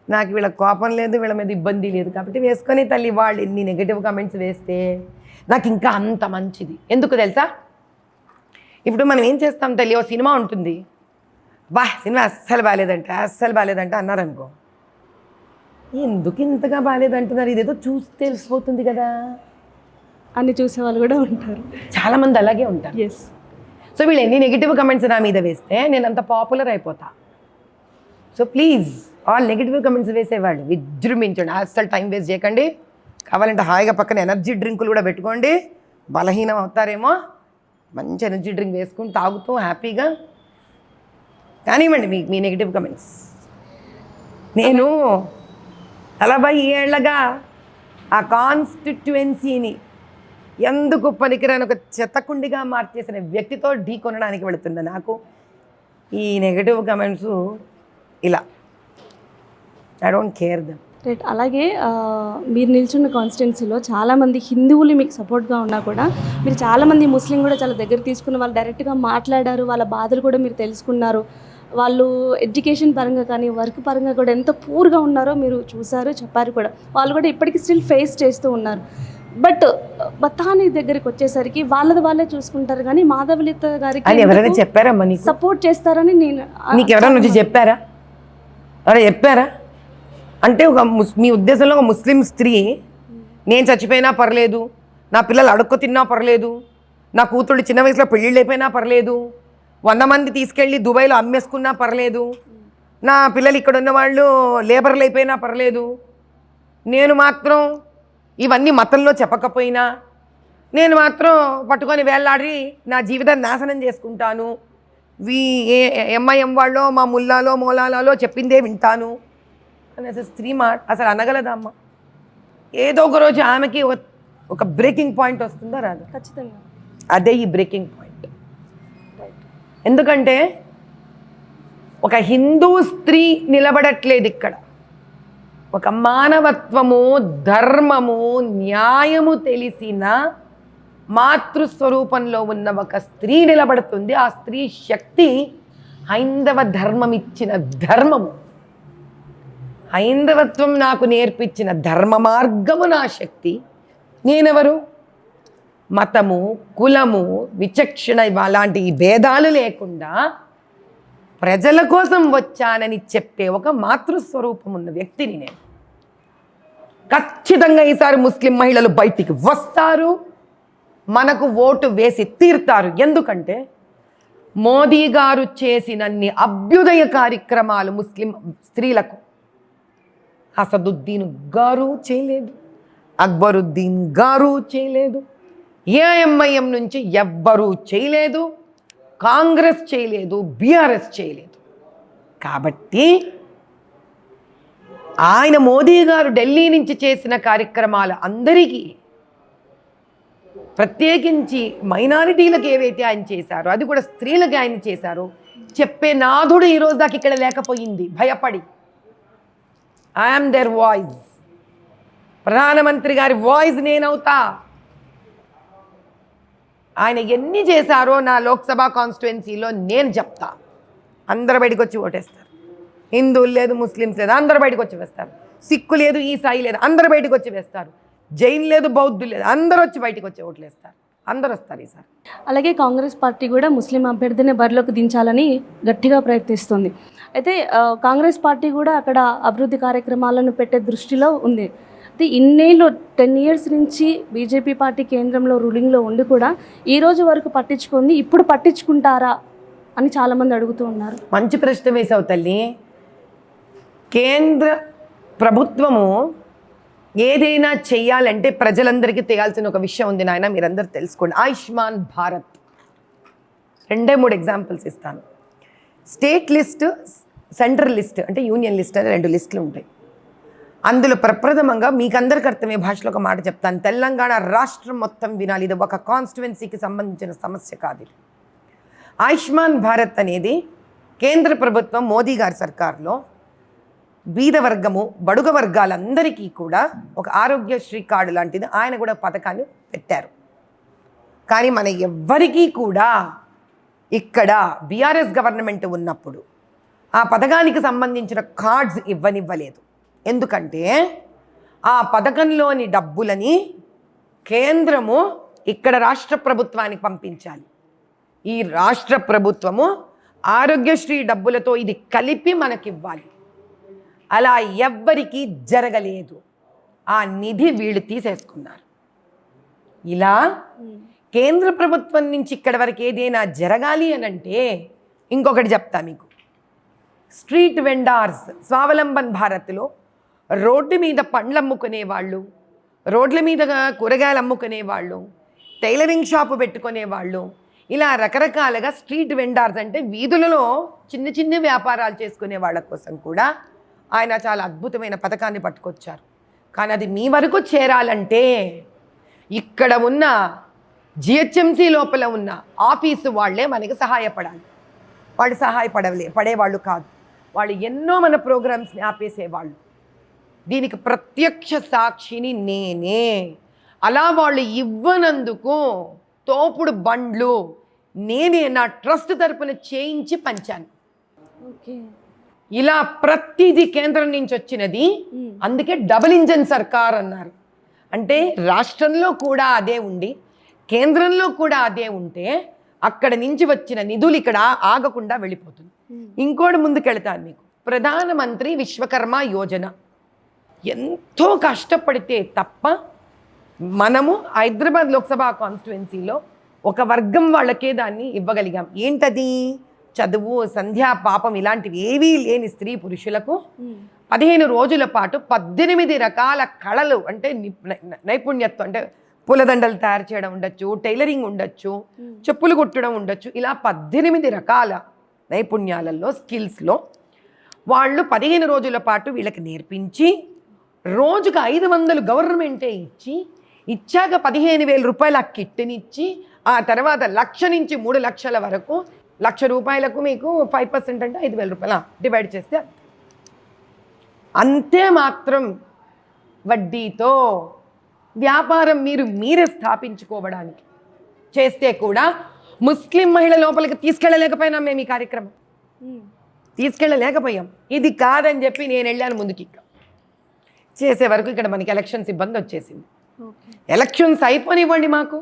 నాకు వీళ్ళ కోపం లేదు, వీళ్ళ మీద ఇబ్బంది లేదు. కాబట్టి వేసుకొని తల్లి, వాళ్ళు ఎన్ని నెగిటివ్ కమెంట్స్ వేస్తే నాకు ఇంకా అంత మంచిది. ఎందుకు తెలుసా? ఇప్పుడు మనం ఏం చేస్తాం తల్లి, ఓ సినిమా ఉంటుంది, సినిమా అస్సలు బాగాలేదంట అన్నారనుకో, ఎందుకు ఇంతగా బాగాలేదంటున్నారు, ఇదేదో చూసి తెలిసిపోతుంది కదా అని చూసే వాళ్ళు కూడా ఉంటారు. చాలామంది అలాగే ఉంటారు. సో వీళ్ళు ఎన్ని నెగిటివ్ కమెంట్స్ నా మీద వేస్తే నేను అంత పాపులర్ అయిపోతా. So please all negative comments వేసేవాళ్ళు విజృంభించండి, అస్సలు టైం వేస్ట్ చేయకండి. కావాలంటే హాయిగా పక్కన ఎనర్జీ డ్రింకులు కూడా పెట్టుకోండి. బలహీనం అవుతారేమో, మంచి ఎనర్జీ డ్రింక్ వేసుకుని తాగుతూ హ్యాపీగా కానివ్వండి మీ నెగిటివ్ కమెంట్స్. నేను 40 ఏళ్ళగా ఆ కాన్స్టిట్యుయెన్సీని ఎందుకు పనికిరాని ఒక చెత్తకుండిగా మార్చేసిన వ్యక్తితో ఢీ కొనడానికి వెళుతున్న నాకు ఈ నెగిటివ్ కమెంట్స్ ఇలా, I don't care them. Right. అలాగే మీరు నిల్చున్న కాన్స్టిట్యున్సీలో చాలామంది హిందువులు మీకు సపోర్ట్గా ఉన్నా కూడా మీరు చాలామంది ముస్లిం కూడా చాలా దగ్గర తీసుకున్న వాళ్ళు డైరెక్ట్గా మాట్లాడారు, వాళ్ళ బాధలు కూడా మీరు తెలుసుకున్నారు. వాళ్ళు ఎడ్యుకేషన్ పరంగా కానీ వర్క్ పరంగా కూడా ఎంత పూర్గా ఉన్నారో మీరు చూసారు, చెప్పారు కూడా. వాళ్ళు కూడా ఇప్పటికీ స్టిల్ ఫేస్ చేస్తూ ఉన్నారు. బట్ బతానీ దగ్గరికి వచ్చేసరికి వాళ్ళే చూసుకుంటారు, కానీ మాధవీలత గారికి ఎవరైనా చెప్పారమ్మా నీకు సపోర్ట్ చేస్తారని నీకు ఎవరైనా నుంచి చెప్పారా? అంటే మీ ఉద్దేశంలో ఒక ముస్లిం స్త్రీ నేను చచ్చిపోయినా పర్లేదు, నా పిల్లలు అడుక్కు తిన్నా పర్లేదు, నా కూతుళ్ళు చిన్న వయసులో పెళ్ళిళ్ళు అయిపోయినా పర్లేదు, 100 మంది తీసుకెళ్ళి దుబాయ్లో అమ్మేసుకున్నా పర్లేదు, నా పిల్లలు ఇక్కడ ఉన్న వాళ్ళు లేబర్లు అయిపోయినా పర్లేదు, నేను మాత్రం ఇవన్నీ మతంలో చెప్పకపోయినా నేను మాత్రం పట్టుకొని వేళ్ళాడి నా జీవితాన్ని నాశనం చేసుకుంటాను, ఎంఐఎం వాళ్ళో మా ముల్లాలో మౌలాలలో చెప్పిందే వింటాను అనేసి స్త్రీ అసలు అనగలదమ్మా? ఏదో ఒక రోజు ఆమెకి ఒక బ్రేకింగ్ పాయింట్ వస్తుందా రాదు? ఖచ్చితంగా అదే ఈ బ్రేకింగ్ పాయింట్. ఎందుకంటే ఒక హిందూ స్త్రీ నిలబడట్లేదు ఇక్కడ, ఒక మానవత్వము, ధర్మము, న్యాయము తెలిసిన మాతృస్వరూపంలో ఉన్న ఒక స్త్రీ నిలబడుతుంది. ఆ స్త్రీ శక్తి హైందవ ధర్మం ఇచ్చిన ధర్మము, హైందవత్వం నాకు నేర్పించిన ధర్మ మార్గము నా శక్తి. నేనెవరు? మతము, కులము, విచక్షణ అలాంటి ఈ భేదాలు లేకుండా ప్రజల కోసం వచ్చానని చెప్పే ఒక మాతృస్వరూపం ఉన్న వ్యక్తిని నేను. ఖచ్చితంగా ఈసారి ముస్లిం మహిళలు బయటికి వస్తారు, మనకు ఓటు వేసి తీరుతారు. ఎందుకంటే మోదీ గారు చేసినన్ని అభ్యుదయ కార్యక్రమాలు ముస్లిం స్త్రీలకు, అసదుద్దీన్ గారు చేయలేదు, అక్బరుద్దీన్ గారు చేయలేదు, ఏఐఎంఐఎం నుంచి ఎవ్వరూ చేయలేదు, కాంగ్రెస్ చేయలేదు, బీఆర్ఎస్ చేయలేదు. కాబట్టి ఆయన మోదీ గారు ఢిల్లీ నుంచి చేసిన కార్యక్రమాలు అందరికీ, ప్రత్యేకించి మైనారిటీలకు ఏవైతే ఆయన చేశారో, అది కూడా స్త్రీలకు ఆయన చేశారో చెప్పే నాథుడు ఈరోజు దాకా ఇక్కడ లేకపోయింది. భయపడి ఐఎమ్ దేర్ వాయిస్, ప్రధానమంత్రి గారి వాయిస్ నేనవుతా. ఆయన ఎన్ని చేశారో నా లోక్సభ కాన్స్టిట్యుయెన్సీలో నేను చెప్తా. అందరు బయటకు వచ్చి ఓటేస్తారు. హిందువులు లేదు, ముస్లిమ్స్ లేదు, అందరు బయటకు వచ్చి వేస్తారు. సిక్కు లేదు, ఈసాయి లేదు, అందరు బయటకు వచ్చి వేస్తారు. జైన్ లేదు, బౌద్ధులు లేదు, అందరూ వచ్చి బయటకు వచ్చి ఓట్లు వేస్తారు. అందరూ వస్తారు ఈసారి. అలాగే కాంగ్రెస్ పార్టీ కూడా ముస్లిం అభ్యర్థిని బరిలోకి దించాలని గట్టిగా ప్రయత్నిస్తుంది. అయితే కాంగ్రెస్ పార్టీ కూడా అక్కడ అభివృద్ధి కార్యక్రమాలను పెట్టే దృష్టిలో ఉంది. అయితే ఇన్నేళ్ళు 10 years నుంచి బీజేపీ పార్టీ కేంద్రంలో రూలింగ్లో ఉండి కూడా ఈ రోజు వరకు పట్టించుకుంది, ఇప్పుడు పట్టించుకుంటారా అని చాలామంది అడుగుతూ ఉన్నారు. మంచి ప్రశ్న వేసావు తల్లి. కేంద్ర ప్రభుత్వము ఏదైనా చెయ్యాలంటే ప్రజలందరికీ తెలియాల్సిన ఒక విషయం ఉంది నాయన, మీరందరూ తెలుసుకోండి. ఆయుష్మాన్ భారత్ 2-3 ఎగ్జాంపుల్స్ ఇస్తాను. స్టేట్ లిస్ట్, సెంట్రల్ లిస్ట్, అంటే యూనియన్ లిస్ట్ అని 2 లిస్టులు ఉంటాయి. అందులో ప్రప్రథమంగా మీకు అందరికీ అర్థమయ్యే భాషలో ఒక మాట చెప్తాను. తెలంగాణ రాష్ట్రం మొత్తం వినాలి, ఇది ఒక కాన్స్టిట్యువెన్సీకి సంబంధించిన సమస్య కాదు. ఆయుష్మాన్ భారత్ అనేది కేంద్ర ప్రభుత్వం మోదీ గారి సర్కార్లో బీద వర్గము, బడుగ వర్గాలందరికీ కూడా ఒక ఆరోగ్యశ్రీ కార్డు లాంటిది ఆయన కూడా పథకాన్ని పెట్టారు. కానీ మన ఎవ్వరికీ కూడా ఇక్కడ బీఆర్ఎస్ గవర్నమెంట్ ఉన్నప్పుడు ఆ పథకానికి సంబంధించిన కార్డ్స్ ఇవ్వనివ్వలేదు. ఎందుకంటే ఆ పథకంలోని డబ్బులని కేంద్రము ఇక్కడ రాష్ట్ర ప్రభుత్వానికి పంపించాలి. ఈ రాష్ట్ర ప్రభుత్వము ఆరోగ్యశ్రీ డబ్బులతో ఇది కలిపి మనకివ్వాలి. అలా ఎవ్వరికీ జరగలేదు. ఆ నిధి వీళ్ళు తీసేసుకున్నారు. ఇలా కేంద్ర ప్రభుత్వం నుంచి ఇక్కడ వరకు ఏదైనా జరగాలి అని అంటే ఇంకొకటి చెప్తా మీకు. స్ట్రీట్ వెండార్స్, స్వావలంబన్ భారత్లో రోడ్డు మీద పండ్లు అమ్ముకునేవాళ్ళు, రోడ్ల మీద కూరగాయలు అమ్ముకునేవాళ్ళు, టైలరింగ్ షాపు పెట్టుకునేవాళ్ళు, ఇలా రకరకాలుగా స్ట్రీట్ వెండార్స్ అంటే వీధులలో చిన్న చిన్న వ్యాపారాలు చేసుకునే వాళ్ళ కోసం కూడా ఆయన చాలా అద్భుతమైన పథకాన్ని పట్టుకొచ్చారు. కానీ అది మీ వరకు చేరాలంటే ఇక్కడ ఉన్న జిహెచ్ఎంసీ లోపల ఉన్న ఆఫీసు వాళ్ళే మనకి సహాయపడాలి. వాళ్ళు పడేవాళ్ళు కాదు. వాళ్ళు ఎన్నో మన ప్రోగ్రామ్స్ని ఆపేసేవాళ్ళు. దీనికి ప్రత్యక్ష సాక్షిని నేనే. అలా వాళ్ళు ఇవ్వనందుకు తోపుడు బండ్లు నేనే నా ట్రస్ట్ తరపున చేయించి పంచాను. ఓకే, ఇలా ప్రతిదీ కేంద్రం నుంచి వచ్చినది. అందుకే డబుల్ ఇంజన్ సర్కార్ అన్నారు. అంటే రాష్ట్రంలో కూడా అదే ఉండి కేంద్రంలో కూడా అదే ఉంటే అక్కడ నుంచి వచ్చిన నిధులు ఇక్కడ ఆగకుండా వెళ్ళిపోతుంది. ఇంకోటి ముందుకెళ్తాను మీకు. ప్రధానమంత్రి విశ్వకర్మ యోజన ఎంతో కష్టపడితే తప్ప మనము హైదరాబాద్ లోక్సభ కాన్స్టిట్యువెన్సీలో ఒక వర్గం వాళ్ళకే దాన్ని ఇవ్వగలిగాం. ఏంటది? చదువు, సంధ్యా, పాపం ఇలాంటివి ఏవీ లేని స్త్రీ పురుషులకు 15 రోజుల పాటు 18 రకాల కళలు, అంటే నైపుణ్యత్వం, అంటే పూలదండలు తయారు చేయడం ఉండొచ్చు, టైలరింగ్ ఉండొచ్చు, చెప్పులు కుట్టడం ఉండొచ్చు, ఇలా 18 రకాల నైపుణ్యాలలో, స్కిల్స్లో వాళ్ళు 15 రోజుల పాటు వీళ్ళకి నేర్పించి రోజుకు 500 గవర్నమెంటే ఇచ్చాక 15,000 రూపాయల కిట్నిచ్చి ఆ తర్వాత 1,00,000 నుంచి 3 లక్షల వరకు, 1,00,000 రూపాయలకు మీకు 5% అంటే 5,000 రూపాయల డివైడ్ చేస్తే అంతే మాత్రం వడ్డీతో వ్యాపారం మీరే స్థాపించుకోవడానికి చేస్తే కూడా ముస్లిం మహిళ లోపలికి తీసుకెళ్ళలేకపోయినాం. మేము ఈ కార్యక్రమం తీసుకెళ్ళలేకపోయాం. ఇది కాదని చెప్పి నేను వెళ్ళాను ముందుకి. చేసే వరకు ఇక్కడ మనకి ఎలక్షన్స్ ఇబ్బంది వచ్చేసింది. ఎలక్షన్స్ అయిపోనివ్వండి, మాకు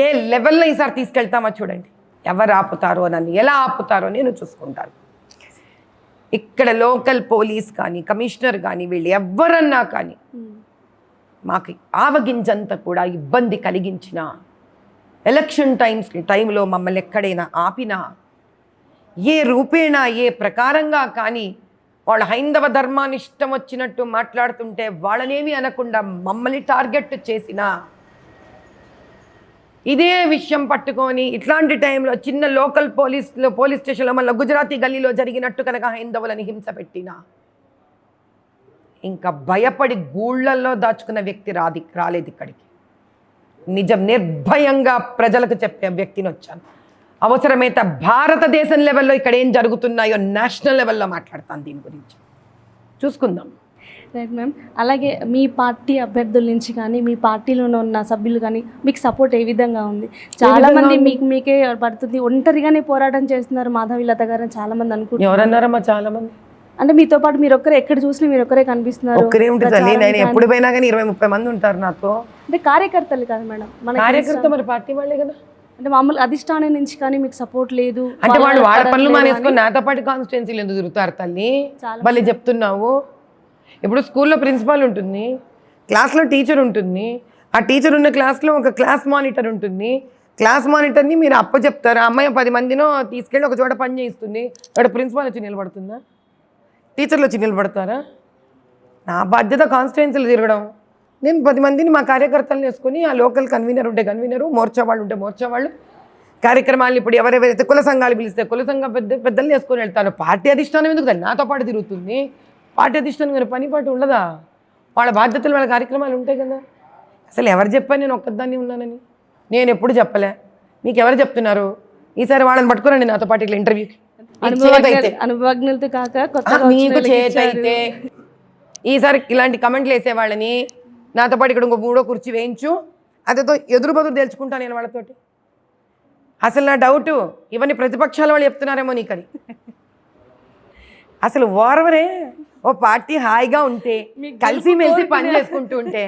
ఏ లెవెల్లో ఈసారి తీసుకెళ్తామో చూడండి. ఎవరు ఆపుతారో, నన్ను ఎలా ఆపుతారో నేను చూసుకుంటాను. ఇక్కడ లోకల్ పోలీస్ కానీ, కమిషనర్ కానీ, వీళ్ళు ఎవరన్నా కానీ మాకు ఆవగింజంత కూడా ఇబ్బంది కలిగించిన, ఎలక్షన్ టైంలో మమ్మల్ని ఎక్కడైనా ఆపినా, ఏ రూపేణా ఏ ప్రకారంగా కానీ వాళ్ళ హైందవ ధర్మాన్ని ఇష్టం వచ్చినట్టు మాట్లాడుతుంటే వాళ్ళనేమి అనకుండా మమ్మల్ని టార్గెట్ చేసిన ఇదే విషయం పట్టుకొని ఇట్లాంటి టైంలో చిన్న లోకల్ పోలీస్ స్టేషన్లో మళ్ళీ గుజరాతీ గల్లీలో జరిగినట్టు కనుక హైందవులని హింస పెట్టినా ఇంకా భయపడి గూళ్ళల్లో దాచుకున్న వ్యక్తి రాలేదు ఇక్కడికి. నిజం నిర్భయంగా ప్రజలకు చెప్పే వ్యక్తిని వచ్చాను. అవసరమైతే భారతదేశం లెవెల్లో ఇక్కడ ఏం జరుగుతున్నాయో నేషనల్ లెవెల్లో మాట్లాడతాను దీని గురించి. చూసుకుందాం. Right ma'am. అలాగే మీ పార్టీ అభ్యర్థుల నుంచి కానీ మీ పార్టీలోనే ఉన్న సభ్యులు కానీ మీకు సపోర్ట్ ఏ విధంగా ఉంది? చాలా మంది మీకే పడుతుంది, ఒంటరిగానే పోరాటం చేస్తున్నారు మాధవీలత గారు అని చాలా మంది అనుకుంటున్నారు. ఎవరన్నారమ్మా? చాలా మంది అంటే మీతో పాటు మీరు ఒక్కరే, ఎక్కడ చూసినా మీరు ఒక్కరే కనిపిస్తున్నారు. ఒక్కరే ఉంటుంది. నేను ఎప్పుడు పోయినా కానీ 20-30 మంది ఉంటారు నాతో. అంటే కార్యకర్తలు కాదు మేడం, మన కార్యకర్త మరి పార్టీ వాళ్ళే కదా. అంటే మామూలు అధిష్టానం నుంచి కానీ మీకు సపోర్ట్ లేదు అంటే వాళ్ళు వాళ్ళ పనులు మానేసుకొని నాతో పాటు కాన్స్టిట్యున్సీలు ఎందుకు తిరుగుతారు తల్లి? మళ్ళీ చెప్తున్నావు. ఇప్పుడు స్కూల్లో ప్రిన్సిపాల్ ఉంటుంది, క్లాస్లో టీచర్ ఉంటుంది, ఆ టీచర్ ఉన్న క్లాస్లో ఒక క్లాస్ మానిటర్ ఉంటుంది. క్లాస్ మానిటర్ని మీరు అప్పచెప్తారు, ఆ అమ్మాయి 10 మందినో తీసుకెళ్ళి ఒక చోట పని చేయిస్తుంది. అక్కడ ప్రిన్సిపాల్ వచ్చి నిలబడుతుందా? టీచర్లు వచ్చి నిలబడతారా? నా బాధ్యత కాన్స్టిట్యున్సీలు తిరగడం. నేను 10 మందిని మా కార్యకర్తలను వేసుకొని ఆ లోకల్ కన్వీనర్ ఉంటే కన్వీనరు, మోర్చా వాళ్ళు ఉంటే మోర్చా వాళ్ళు, కార్యక్రమాలు ఇప్పుడు ఎవరెవరైతే కుల సంఘాలు పిలిస్తే కుల సంఘ పెద్దలు వేసుకొని వెళ్తాను. పార్టీ అధిష్టానం ఎందుకు దాన్ని నాతో పాటు తిరుగుతుంది? పార్టీ అధిష్టానం గారి పని పాటు ఉండదా? వాళ్ళ బాధ్యతలు వాళ్ళ కార్యక్రమాలు ఉంటాయి కదా. అసలు ఎవరు చెప్పాను నేను ఒక్కదాన్ని ఉన్నానని? నేను ఎప్పుడు చెప్పలే. మీకు ఎవరు చెప్తున్నారు? ఈసారి వాళ్ళని పట్టుకురండి నాతో పాటు ఇట్లా ఇంటర్వ్యూకి. అనుభవజ్ఞులతో కాక నీకు చేతైతే ఈసారి ఇలాంటి కమెంట్లు వేసే వాళ్ళని నాతో పాటు ఇక్కడ ఇంకో 3వ కుర్చీ వేయించు, అదేతో ఎదురు బదురు తెలుసుకుంటాను నేను వాళ్ళతోటి. అసలు నా డౌటు ఇవన్నీ ప్రతిపక్షాల వాళ్ళు చెప్తున్నారేమో నీకని. అసలు ఓర్వరే. ఓ పార్టీ హాయిగా ఉంటే కలిసి మెలిసి పని చేసుకుంటూ ఉంటే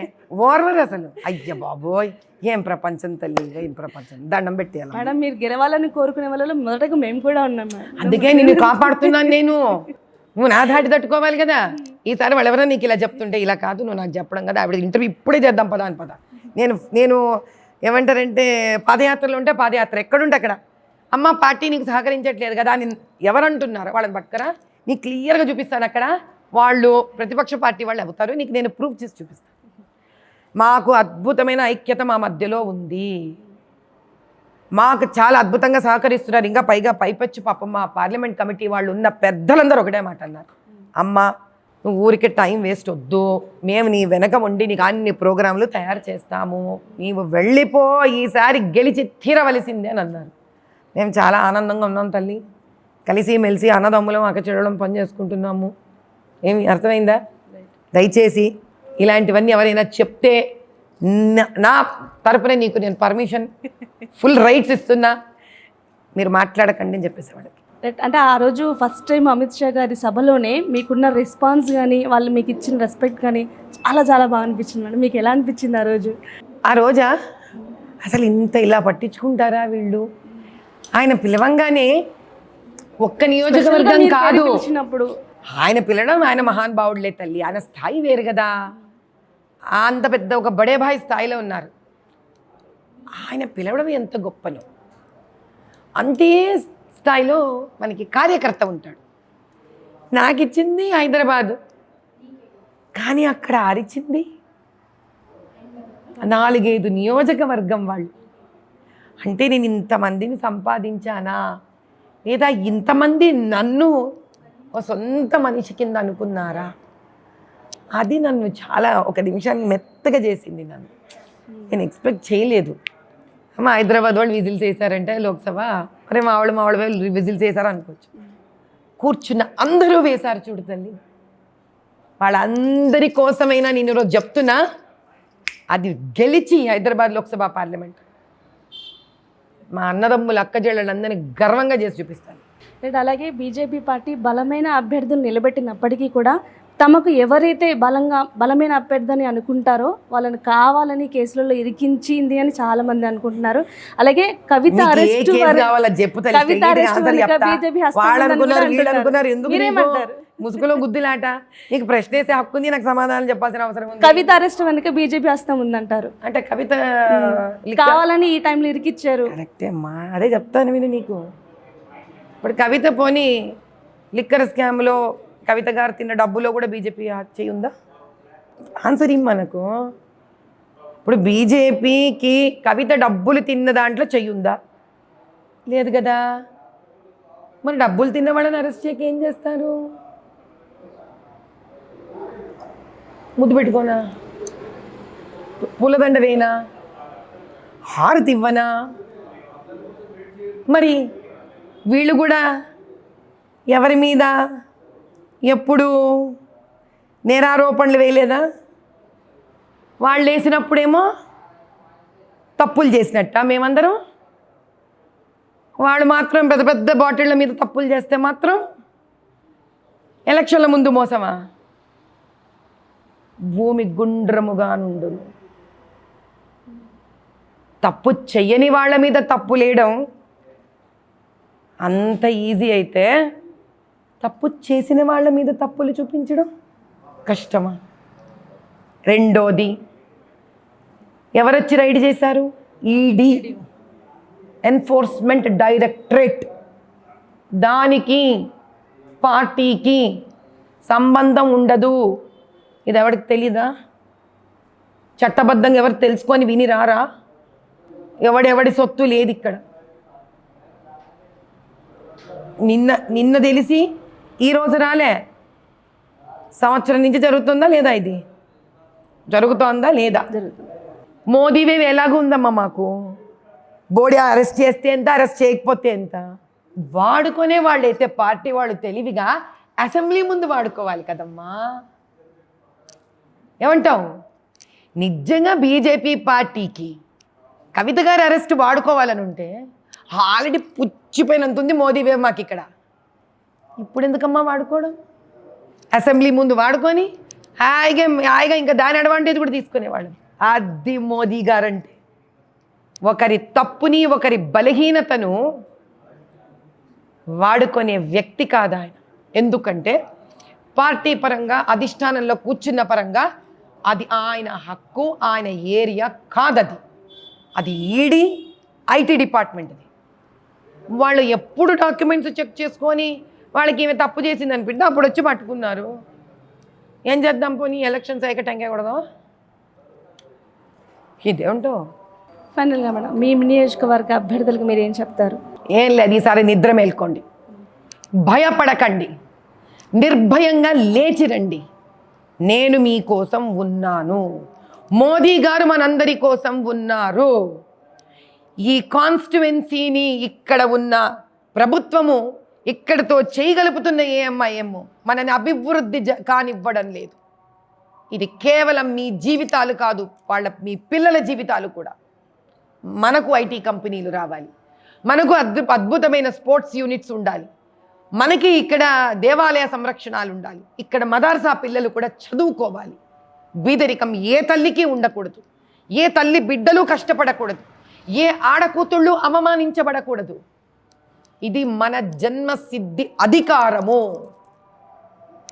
ఓర్వరు అసలు. అయ్య బాబోయ్, ఏం ప్రపంచం తల్లి, ఏం ప్రపంచం. దండం పెట్టేయాలి మేడం. మీరు గెలవాలని కోరుకునే వాళ్ళలో మొదటగా మేము కూడా ఉన్నాం. అందుకే నిన్ను కాపాడుతున్నాను నేను. నువ్వు నా దాటి తట్టుకోవాలి కదా. ఈసారి వాళ్ళు ఎవరైనా నీకు ఇలా చెప్తుంటే ఇలా కాదు నువ్వు నాకు చెప్పడం కదా, ఆవిడ ఇంటర్వ్యూ ఇప్పుడే చేద్దాం పదా అని పదా. నేను ఏమంటారంటే పాదయాత్రలో ఉంటే పాదయాత్ర ఎక్కడుంటే అక్కడ అమ్మ పార్టీ నీకు సహకరించట్లేదు కదా అని ఎవరంటున్నారు వాళ్ళని పట్టుకరా, నీకు క్లియర్గా చూపిస్తాను. అక్కడ వాళ్ళు ప్రతిపక్ష పార్టీ వాళ్ళు అవుతారు, నీకు నేను ప్రూఫ్ చేసి చూపిస్తాను. మాకు అద్భుతమైన ఐక్యత మా మధ్యలో ఉంది. మాకు చాలా అద్భుతంగా సహకరిస్తున్నారు. ఇంకా పైగా పైపచ్చి పాపం మా పార్లమెంట్ కమిటీ వాళ్ళు ఉన్న పెద్దలందరూ ఒకటే మాట అన్నారు, అమ్మ నువ్వు ఊరికే టైం వేస్ట్ వద్దు, మేము నీ వెనక ఉండి నీకు అన్ని ప్రోగ్రాంలు తయారు చేస్తాము, నీవు వెళ్ళిపో, ఈసారి గెలిచి తీరవలసిందే అని అన్నారు. మేము చాలా ఆనందంగా ఉన్నాం తల్లి. కలిసి మెలిసి అన్నదమ్ములం అక్కచెల్లడం పని చేసుకుంటున్నాము. ఏమి అర్థమైందా? దయచేసి ఇలాంటివన్నీ ఎవరైనా చెప్తే నా తరపున నీకు నేను పర్మిషన్ ఫుల్ రైట్స్ ఇస్తున్నా, మీరు మాట్లాడకండి అని చెప్పేసేవాళ్ళకి. అంటే ఆ రోజు ఫస్ట్ టైం అమిత్ షా గారి సభలోనే మీకున్న రెస్పాన్స్ కానీ వాళ్ళు మీకు ఇచ్చిన రెస్పెక్ట్ కానీ చాలా చాలా బాగా అనిపించింది మేడం. మీకు ఎలా అనిపించింది ఆ రోజు? ఆ రోజా అసలు ఇంత ఇలా పట్టించుకుంటారా వీళ్ళు? ఆయన పిలవంగానే ఒక్క నియోజకవర్గం కాదు, ఆయన పిలవడం ఆయన మహానుభావుడులే తల్లి, ఆయన స్థాయి వేరు కదా. అంత పెద్ద ఒక బడే భాయ్ స్థాయిలో ఉన్నారు. ఆయన పిలవడం ఎంత గొప్పనో అంతే స్థాయిలో మనకి కార్యకర్త ఉంటాడు. నాకు ఇచ్చింది హైదరాబాదు, కానీ అక్కడ అరిచింది 4-5 నియోజకవర్గం వాళ్ళు. అంటే నేను ఇంతమందిని సంపాదించానా, లేదా ఇంతమంది నన్ను ఒక సొంత మనిషి కింద అనుకున్నారా, అది నన్ను చాలా ఒక నిమిషాన్ని మెత్తగా చేసింది. నేను ఎక్స్పెక్ట్ చేయలేదు. అమ్మ హైదరాబాద్ వాళ్ళు విజిల్స్ వేసారంటే లోక్సభ, అరే మా వాళ్ళు విజిల్స్ వేసారు అనుకోవచ్చు. కూర్చున్న అందరూ వేశారు చూడు తల్లి. వాళ్ళందరి కోసమైనా నేను ఈరోజు చెప్తున్నా, అది గెలిచి హైదరాబాద్ లోక్సభ పార్లమెంట్ మా అన్నదమ్ముల అక్కజేళ్ళందరినీ గర్వంగా చేసి చూపిస్తాను. అలాగే బీజేపీ పార్టీ బలమైన అభ్యర్థులు నిలబెట్టినప్పటికీ కూడా తమకు ఎవరైతే బలమైన అభ్యర్థి అనుకుంటారో వాళ్ళని కావాలని కేసులలో ఇరికించింది అని చాలా మంది అనుకుంటున్నారు. అలాగే కవిత అరెస్ట్ ముసుగులో గుద్దులాట, నీకు ప్రశ్న వేసే హక్కు ఉంది, నాకు సమాధానం చెప్పాల్సిన అవసరం ఉంది. కవిత అరెస్ట్ వెనుక బీజేపీ హస్తం ఉందంటారు. అంటే కవిత కావాలని ఈ టైంలో ఇరికిచ్చారు. కరెక్టే అమ్మా, అదే చెప్తాను విని నీకు. ఇప్పుడు కవిత పోనీ లిక్కర్ స్కామ్లో కవిత గారు తిన్న డబ్బులో కూడా బీజేపీ చేయుందా? ఆన్సర్ ఇం మనకు. ఇప్పుడు బీజేపీకి కవిత డబ్బులు తిన్న దాంట్లో చెయ్యుందా? లేదు కదా. మరి డబ్బులు తిన్న వాళ్ళని అరెస్ట్ చేయక ఏం చేస్తారు? ముద్దు పెట్టుకోనా, పూలదండ వేనా, హారతి ఇవ్వనా? మరి వీళ్ళు కూడా ఎవరి మీద ఎప్పుడు నేరారోపణలు వేయలేదా? వాళ్ళు వేసినప్పుడేమో తప్పులు చేసినట్ట మేమందరం, వాళ్ళు మాత్రం పెద్ద పెద్ద బాటిళ్ళ మీద తప్పులు చేస్తే మాత్రం ఎలక్షన్ల ముందు మోసమా? భూమి గుండ్రముగా నుండును. తప్పు చెయ్యని వాళ్ళ మీద తప్పు లేయడం అంత ఈజీ అయితే తప్పు చేసిన వాళ్ళ మీద తప్పులు చూపించడం కష్టమా? రెండోది, ఎవరొచ్చి రైడ్ చేశారు? ED, enforcement directorate. దానికి పార్టీకి సంబంధం ఉండదు. ఇది ఎవరికి తెలీదా? చట్టబద్ధంగా ఎవరు తెలుసుకొని విని రారా? ఎవడెవడి సొత్తు లేదు ఇక్కడ. నిన్న తెలిసి ఈరోజు రాలే. సంవత్సరం నుంచి జరుగుతుందా లేదా? ఇది జరుగుతోందా లేదా? మోదీ వేవ్ ఎలాగుందమ్మా మాకు? బోడీ అరెస్ట్ చేస్తే ఎంత, అరెస్ట్ చేయకపోతే ఎంత? వాడుకునే వాళ్ళు అయితే పార్టీ వాళ్ళు తెలివిగా అసెంబ్లీ ముందు వాడుకోవాలి కదమ్మా. ఏమంటావు? నిజంగా బీజేపీ పార్టీకి కవిత గారి అరెస్ట్ వాడుకోవాలని ఉంటే ఆల్రెడీ పుచ్చిపోయినంత ఉంది మోదీ వేవ్ మాకు ఇక్కడ. ఇప్పుడు ఎందుకమ్మా వాడుకోవడం? అసెంబ్లీ ముందు వాడుకొని హాయిగా ఇంకా దాని అడ్వాంటేజ్ కూడా తీసుకునేవాళ్ళం. అది మోదీ గారంటే. ఒకరి తప్పుని, ఒకరి బలహీనతను వాడుకునే వ్యక్తి కాదు ఆయన. ఎందుకంటే పార్టీ పరంగా, అధిష్టానంలో కూర్చున్న పరంగా అది ఆయన హక్కు, ఆయన ఏరియా కాదది. అది ఈడీ, ఐటీ డిపార్ట్మెంట్. అది వాళ్ళు ఎప్పుడు డాక్యుమెంట్స్ చెక్ చేసుకొని వాళ్ళకి ఏమి తప్పు చేసింది అనిపిస్తే అప్పుడు వచ్చి పట్టుకున్నారు. ఏం చేద్దాం, పోనీ ఎలక్షన్స్ అయ్యాక టెంకాయ కొడదాం. ఇదేంటో. ఫైనల్గా మేడం, మీ నియోజకవర్గ అభ్యర్థులకు మీరు ఏం చెప్తారు? ఏం లేదు, ఈసారి నిద్ర మేల్కోండి, భయపడకండి, నిర్భయంగా లేచి రండి. నేను మీకోసం ఉన్నాను. మోదీ గారు మనందరి కోసం ఉన్నారు. ఈ కాన్స్టిట్యువెన్సీని, ఇక్కడ ఉన్న ప్రభుత్వము ఇక్కడితో చేయగలుపుతున్న ఏఎంఐఎం మనని అభివృద్ధి కానివ్వడం లేదు. ఇది కేవలం మీ జీవితాలు కాదు, మీ పిల్లల జీవితాలు కూడా. మనకు ఐటీ కంపెనీలు రావాలి, మనకు అద్భుతమైన స్పోర్ట్స్ యూనిట్స్ ఉండాలి, మనకి ఇక్కడ దేవాలయ సంరక్షణలు ఉండాలి, ఇక్కడ మదర్సా పిల్లలు కూడా చదువుకోవాలి. బీదరికం ఏ తల్లికి ఉండకూడదు, ఏ తల్లి బిడ్డలు కష్టపడకూడదు, ఏ ఆడకూతుళ్ళు అవమానించబడకూడదు. ఇది మన జన్మసిద్ధి అధికారము.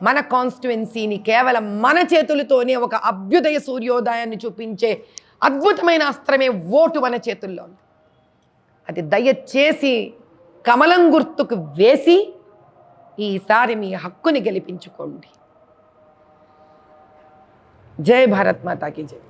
మన కాన్స్టిట్యువెన్సీని కేవలం మన చేతులతోనే ఒక అభ్యుదయ సూర్యోదయాన్ని చూపించే అద్భుతమైన అస్త్రమే ఓటు మన చేతుల్లో ఉంది. అది దయచేసి కమలం గుర్తుకు వేసి ఈసారి మీ హక్కుని గెలిపించుకోండి. జై భారత్ మాతాకి జై.